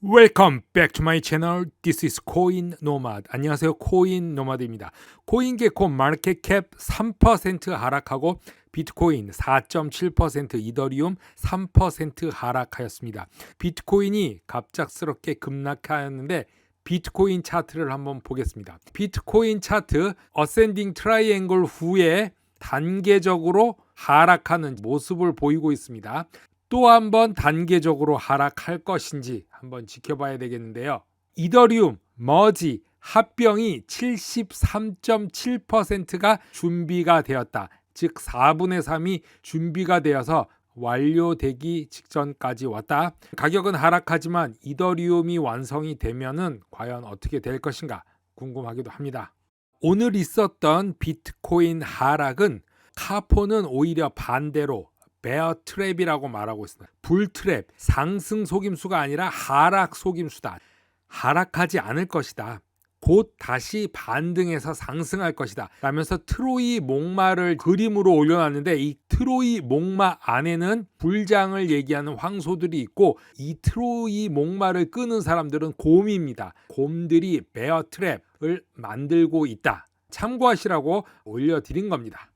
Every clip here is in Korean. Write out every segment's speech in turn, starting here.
Welcome back to my channel. This is Coin Nomad. 안녕하세요. 코인 노마드입니다. 코인게코 마켓캡 3% 하락하고 비트코인 4.7%, 이더리움 3% 하락하였습니다. 비트코인이 갑작스럽게 급락하였는데 비트코인 차트를 한번 보겠습니다. 비트코인 차트 어센딩 트라이앵글 후에 단계적으로 하락하는 모습을 보이고 있습니다. 또 한 번 단계적으로 하락할 것인지 한번 지켜봐야 되겠는데요. 이더리움, 머지, 합병이 73.7%가 준비가 되었다. 즉 4분의 3이 준비가 되어서 완료되기 직전까지 왔다. 가격은 하락하지만 이더리움이 완성이 되면은 과연 어떻게 될 것인가 궁금하기도 합니다. 오늘 있었던 비트코인 하락은 카포는 오히려 반대로 베어 트랩이라고 말하고 있습니다. 불 트랩, 상승 속임수가 아니라 하락 속임수다. 하락하지 않을 것이다. 곧 다시 반등해서 상승할 것이다. 라면서 트로이 목마를 그림으로 올려놨는데 이 트로이 목마 안에는 불장을 얘기하는 황소들이 있고 이 트로이 목마를 끄는 사람들은 곰입니다. 곰들이 베어 트랩을 만들고 있다. 참고하시라고 올려드린 겁니다.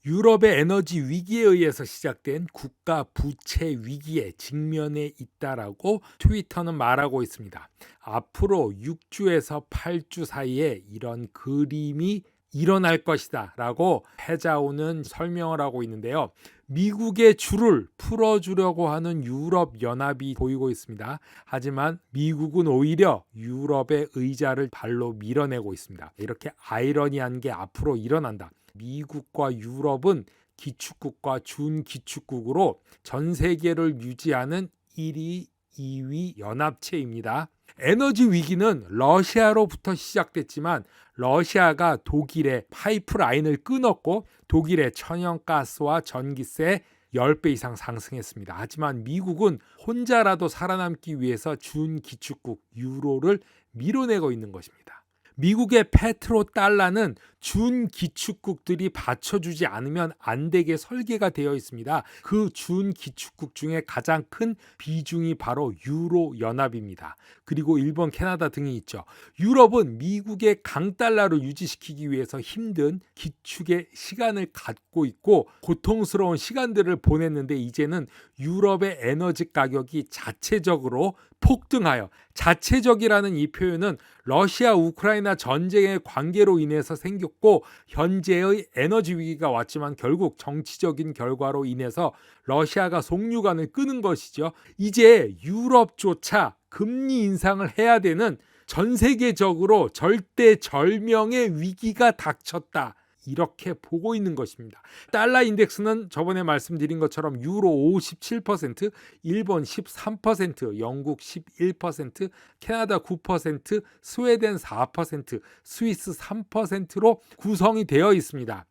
유럽의 에너지 위기에 의해서 시작된 국가 부채 위기에 직면해 있다라고 트위터는 말하고 있습니다. 앞으로 6주에서 8주 사이에 이런 그림이 일어날 것이다 라고 해자오는 설명을 하고 있는데요. 미국의 줄을 풀어주려고 하는 유럽 연합이 보이고 있습니다. 하지만 미국은 오히려 유럽의 의자를 발로 밀어내고 있습니다. 이렇게 아이러니한 게 앞으로 일어난다. 미국과 유럽은 기축국과 준기축국으로 전 세계를 유지하는 1위, 2위 연합체입니다. 에너지 위기는 러시아로부터 시작됐지만 러시아가 독일의 파이프라인을 끊었고 독일의 천연가스와 전기세 10배 이상 상승했습니다. 하지만 미국은 혼자라도 살아남기 위해서 준기축국 유로를 밀어내고 있는 것입니다. 미국의 페트로 달러는 준기축국들이 받쳐주지 않으면 안 되게 설계가 되어 있습니다. 그 준기축국 중에 가장 큰 비중이 바로 유로 연합입니다. 그리고 일본, 캐나다 등이 있죠. 유럽은 미국의 강달러를 유지시키기 위해서 힘든 기축의 시간을 갖고 있고 고통스러운 시간들을 보냈는데 이제는 유럽의 에너지 가격이 자체적으로 폭등하여, 자체적이라는 이 표현은 러시아 우크라이나 전쟁의 관계로 인해서 생겼고 현재의 에너지 위기가 왔지만 결국 정치적인 결과로 인해서 러시아가 송유관을 끄는 것이죠. 이제 유럽조차 금리 인상을 해야 되는 전 세계적으로 절대절명의 위기가 닥쳤다. 이렇게 보고 있는 것입니다. 달러 인덱스는 저번에 말씀드린 것처럼 유로 57%, 일본 13%, 영국 11%, 캐나다 9%, 스웨덴 4%, 스위스 3%로 구성이 되어 있습니다.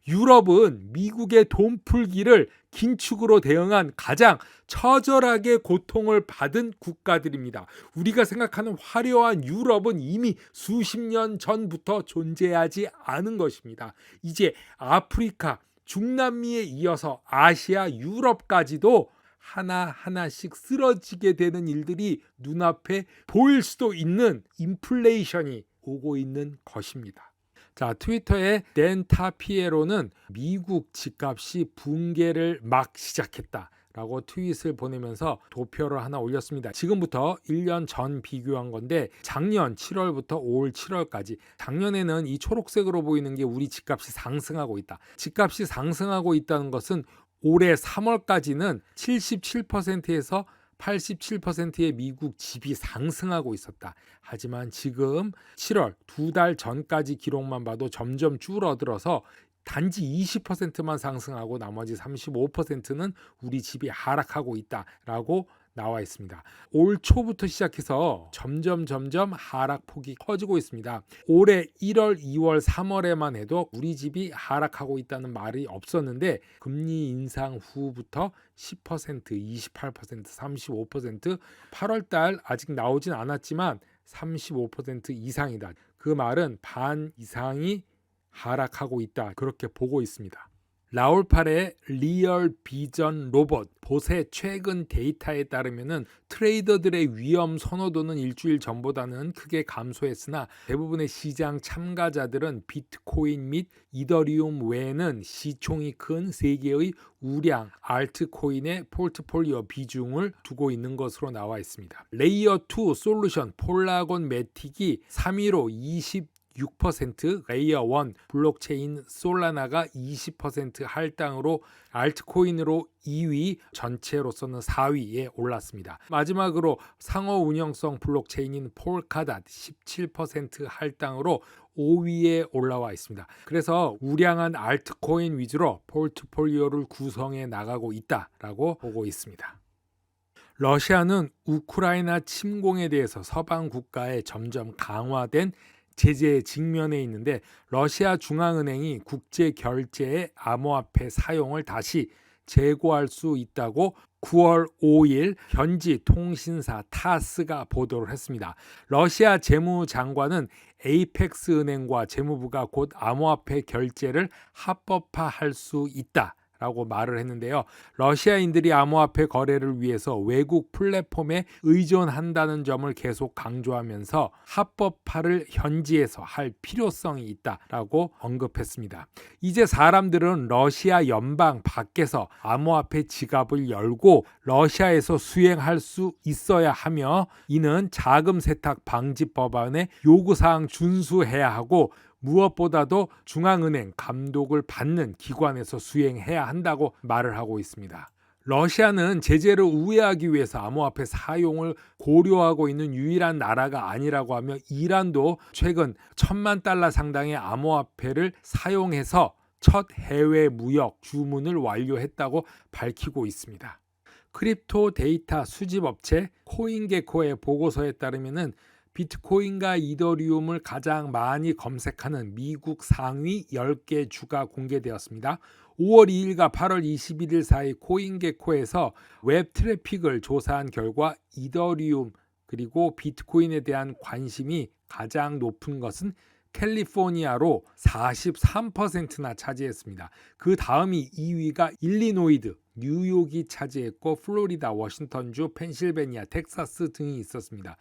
유럽은 미국의 돈풀기를 긴축으로 대응한 가장 처절하게 고통을 받은 국가들입니다. 우리가 생각하는 화려한 유럽은 이미 수십 년 전부터 존재하지 않은 것입니다. 이제 아프리카, 중남미에 이어서 아시아, 유럽까지도 하나하나씩 쓰러지게 되는 일들이 눈앞에 보일 수도 있는 인플레이션이 오고 있는 것입니다. 자, 트위터의 덴타 피에로는 미국 집값이 붕괴를 막 시작했다 라고 트윗을 보내면서 도표를 하나 올렸습니다. 지금부터 1년 전 비교한 건데 작년 7월부터 올 7월까지 작년에는 이 초록색으로 보이는 게 우리 집값이 상승하고 있다. 집값이 상승하고 있다는 것은 올해 3월까지는 77%에서 87%의 미국 집이 상승하고 있었다. 하지만 지금 7월 2달 전까지 기록만 봐도 점점 줄어들어서 단지 20%만 상승하고 나머지 35%는 우리 집이 하락하고 있다라고 나와 있습니다. 올 초부터 시작해서 점점 하락폭이 커지고 있습니다. 올해 1월, 2월, 3월에만 해도 우리 집이 하락하고 있다는 말이 없었는데 금리 인상 후부터 10%, 28%, 35%, 8월 달 아직 나오진 않았지만 35% 이상이다. 그 말은 반 이상이 하락하고 있다. 그렇게 보고 있습니다. 라울팔의 리얼 비전 로봇 봇의 최근 데이터에 따르면은 트레이더들의 위험 선호도는 일주일 전보다는 크게 감소했으나 대부분의 시장 참가자들은 비트코인 및 이더리움 외에는 시총이 큰 세 개의 우량 알트코인의 포트폴리오 비중을 두고 있는 것으로 나와 있습니다. 레이어 2 솔루션 폴라곤 매틱이 3위로 6% 레이어 1 블록체인 솔라나가 20% 할당으로 알트코인으로 2위, 전체로서는 4위에 올랐습니다. 마지막으로 상호 운영성 블록체인인 폴카닷 17% 할당으로 5위에 올라와 있습니다. 그래서 우량한 알트코인 위주로 포트폴리오를 구성해 나가고 있다라고 보고 있습니다. 러시아는 우크라이나 침공에 대해서 서방 국가에 점점 강화된 제재에 직면해 있는데 러시아 중앙은행이 국제 결제의 암호화폐 사용을 다시 재고할 수 있다고 9월 5일 현지 통신사 타스가 보도를 했습니다. 러시아 재무장관은 에이펙스 은행과 재무부가 곧 암호화폐 결제를 합법화할 수 있다 라고 말을 했는데요. 러시아인들이 암호화폐 거래를 위해서 외국 플랫폼에 의존한다는 점을 계속 강조하면서 합법화를 현지에서 할 필요성이 있다라고 언급했습니다. 이제 사람들은 러시아 연방 밖에서 암호화폐 지갑을 열고 러시아에서 수행할 수 있어야 하며 이는 자금 세탁 방지 법안의 요구사항 준수해야 하고 무엇보다도 중앙은행 감독을 받는 기관에서 수행해야 한다고 말을 하고 있습니다. 러시아는 제재를 우회하기 위해서 암호화폐 사용을 고려하고 있는 유일한 나라가 아니라고 하며 이란도 최근 1,000만 달러 상당의 암호화폐를 사용해서 첫 해외 무역 주문을 완료했다고 밝히고 있습니다. 크립토 데이터 수집 업체 코인게코의 보고서에 따르면은 비트코인과 이더리움을 가장 많이 검색하는 미국 상위 10개 주가 공개되었습니다. 5월 2일과 8월 21일 사이 코인게코에서 웹 트래픽을 조사한 결과 이더리움 그리고 비트코인에 대한 관심이 가장 높은 것은 캘리포니아로 43%나 차지했습니다. 그 다음이 2위가 일리노이드, 뉴욕이 차지했고 플로리다, 워싱턴주, 펜실베니아, 텍사스 등이 있었습니다.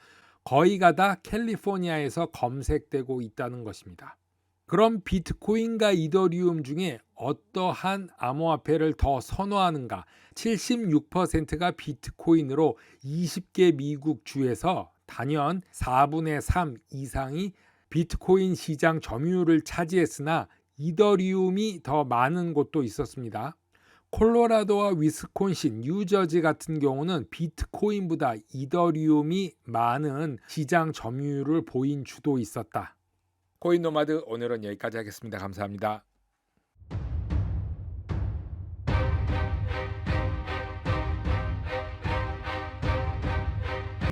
거의가 다 캘리포니아에서 검색되고 있다는 것입니다. 그럼 비트코인과 이더리움 중에 어떠한 암호화폐를 더 선호하는가? 76%가 비트코인으로 20개 미국 주에서 단연 4분의 3 이상이 비트코인 시장 점유율을 차지했으나 이더리움이 더 많은 곳도 있었습니다. 콜로라도와 위스콘신, 뉴저지 같은 경우는 비트코인보다 이더리움이 많은 시장 점유율을 보인 주도 있었다. 코인 노마드 오늘은 여기까지 하겠습니다. 감사합니다.